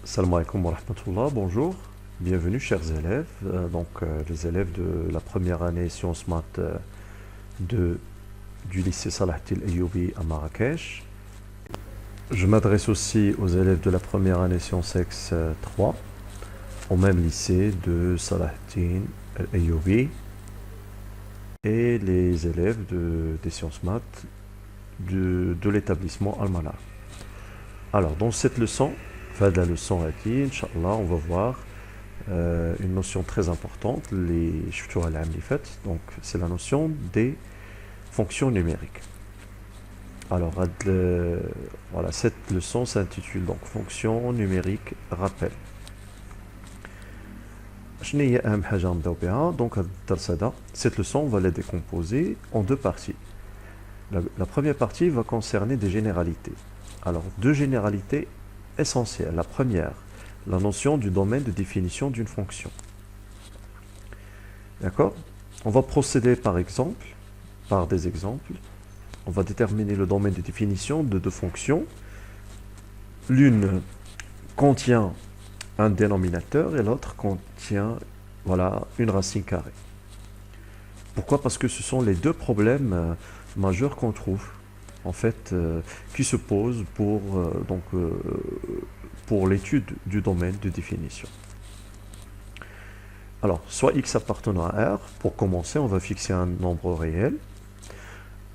Salam alaikum wa rahmatullah, bonjour, bienvenue chers élèves, les élèves de la première année sciences maths de, du lycée Salah El Ayyoubi à Marrakech. Je m'adresse aussi aux élèves de la première année sciences X 3 au même lycée de Salah El Ayyoubi et les élèves des sciences maths de l'établissement Al-Manar. Alors dans cette leçon, fin de la leçon, Inch'Allah, on va voir une notion très importante, donc c'est la notion des fonctions numériques. Alors, voilà, cette leçon s'intitule donc fonctions numériques rappel. Donc, cette leçon, on va la décomposer en deux parties. La première partie va concerner des généralités. Alors, deux généralités essentielles. La première, la notion du domaine de définition d'une fonction. D'accord? On va procéder par des exemples. On va déterminer le domaine de définition de deux fonctions. L'une contient un dénominateur et l'autre contient une racine carrée. Pourquoi? Parce que ce sont les deux problèmes majeurs qu'on trouve, en fait, qui se posent pour l'étude du domaine de définition. Alors, soit x appartenant à R, pour commencer, on va fixer un nombre réel.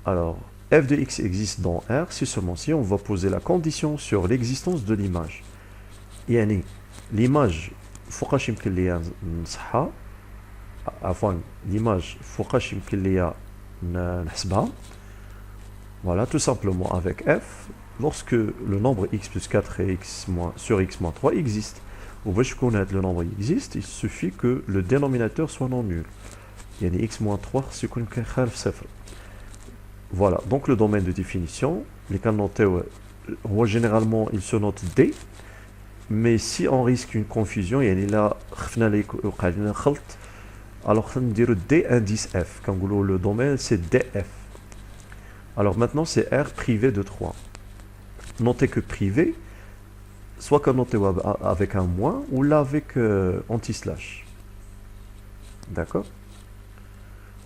Alors, f de x existe dans R, si seulement si on va poser la condition sur l'existence de l'image. Yani, l'image, فوقاش يمكن ليا نصحها عفوا l'image فوقاش يمكن ليا نحسبها. Voilà, tout simplement avec f, lorsque le nombre x plus 4 et sur x moins 3 existe. Ou باش connaître le nombre existe, il suffit que le dénominateur soit non nul. يعني x moins 3 يكون كيخالف صفر. Voilà, donc le domaine de définition, les cas notés, généralement il se note D, mais si on risque une confusion, يعني là alors on dirait D indice F, quand le domaine c'est DF. Alors maintenant c'est R privé de 3. Notez que privé, soit qu'on note avec un moins, ou là avec anti-slash. D'accord?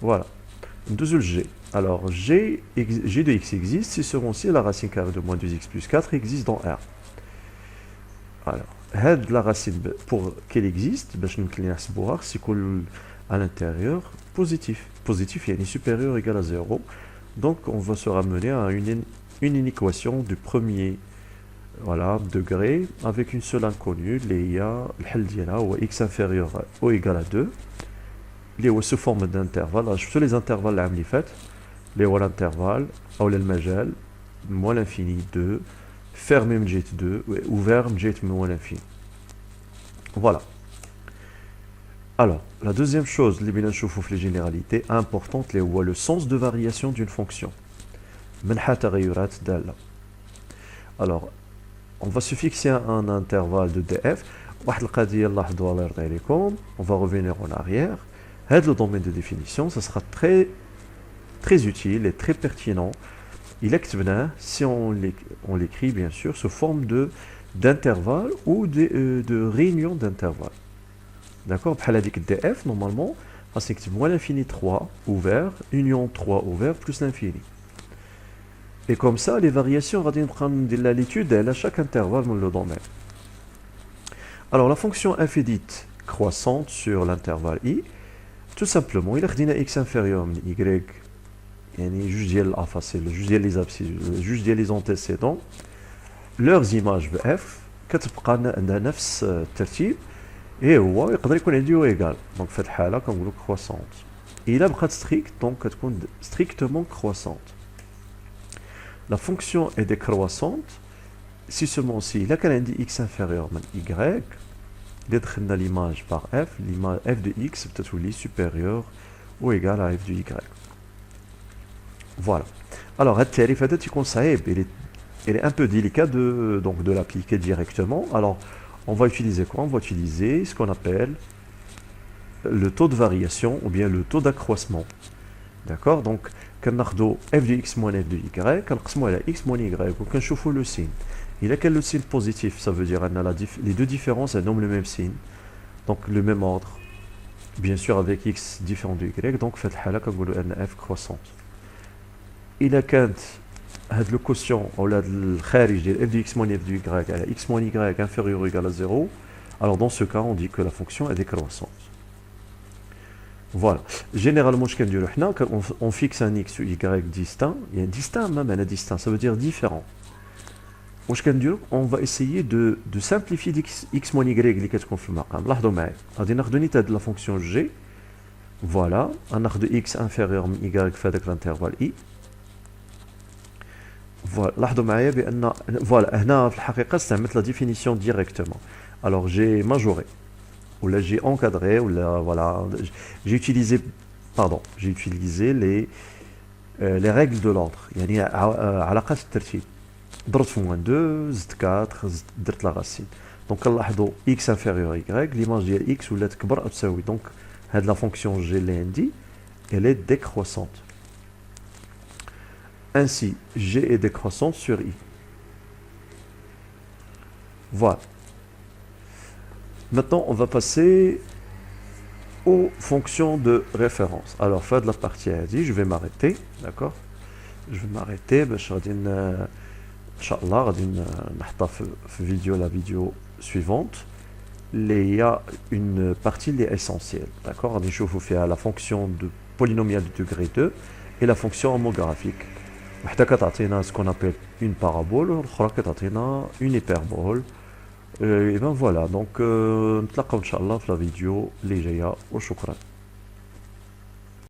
Voilà. Deuxième G. Alors G de x existe si seulement si la racine carrée de moins 2x plus 4 existe dans R. Alors, la racine pour qu'elle existe, c'est à l'intérieur positif. Positif, il y a une supérieure ou égale à 0. Donc on va se ramener à une équation du premier degré avec une seule inconnue, ou x inférieur ou égal à 2. Les sous forme d'intervalle, je fais les intervalles là, les l'intervalle, ou le majal, moins l'infini 2, fermé mjet 2, ouvert mjet moins l'infini. Voilà. Alors, la deuxième chose, les généralités importantes, le sens de variation d'une fonction. Alors, on va se fixer un intervalle de df. On va revenir en arrière. Le domaine de définition, ça sera très, très utile et très pertinent. Il est si on l'écrit bien sûr sous forme d'intervalle ou de réunion d'intervalle. D'accord? DF, normalement, c'est moins l'infini 3 ouvert, union 3 ouvert, plus l'infini. Et comme ça, les variations, on va prendre de l'étude à chaque intervalle dans le domaine. Alors, la fonction f est dite croissante sur l'intervalle i. Tout simplement, il a x inférieur à y, juge ديال الافاصيل, juge ديال les abscisses, juge ديال les antécédents, leurs images f كتبقى عندها نفس الترتيب et هو يقدر يكون عندي هو égal. Donc في هذه الحاله كنقولوا croissante. الا بقات strict, donc كتكون strictement croissante. La fonction est décroissante si seulement si الا كان عندي x inférieur من y, اللي دخلنا l'image par f, l'image f de x بتتولي supérieur ou égal à f de y. Voilà. Alors, il est un peu délicat de l'appliquer directement. Alors, on va utiliser quoi? On va utiliser ce qu'on appelle le taux de variation ou bien le taux d'accroissement. D'accord? Donc, quand on a f de x moins f de y, quand on a x moins y, on va le signe. Il a quel le signe positif, ça veut dire les deux différences, elles donnent le même signe, donc le même ordre, bien sûr avec x différent de y, donc fait الحالة كنقولوا ان f croissante. إلا كانت هاد لو كوسيون او الخارج ديال f de x moins f de y على x moins y inférieur ou égal à 0, alors dans ce cas on dit que la fonction est décroissante. Voilà. Généralement, on fixe un x ou y distinct. Il y a un distinct, même un distinct, ça veut dire différent. On va essayer de simplifier x moins y اللي كتكون في المقام. لاحظوا معايا. غادي ناخذوا نيت la fonction g. Voilà. غناخذوا x inférieur من y في هذاك l'intervalle i. Voilà. لاحظوا معايا بان voilà هنا في الحقيقة استعملت la définition directement. Alors j'ai majoré. Ou là j'ai encadré, ou là voilà, j'ai utilisé, pardon, j'ai utilisé les règles de l'ordre. يعني علاقات الترتيب. ضربت في moins 2, زدت 4, درت la racine. Donc كنلاحظوا x inférieur y, l'image ديال x ولات كبر أو تساوي. Donc هاد la fonction g اللي عندي, elle est décroissante. Ainsi, g est décroissante sur i. Voilà. Maintenant, on va passer aux fonctions de référence. Alors, fin de la partie هذه, je vais m'arrêter, d'accord? Je vais m'arrêter, باش غادي ان شاء الله غادي نحطها في فيديو la vidéo suivante. Il y a une partie اللي essentielle, d'accord? غادي نشوفوا فيها la fonction de polynomial de degré 2 et la fonction homographique. وحده كتعطينا ce qu'on appelle une parabole, والأخرى كتعطينا une hyperbole. Et ben voilà, donc نتلاقاو ان شاء الله في la vidéo اللي جايه وشكرا.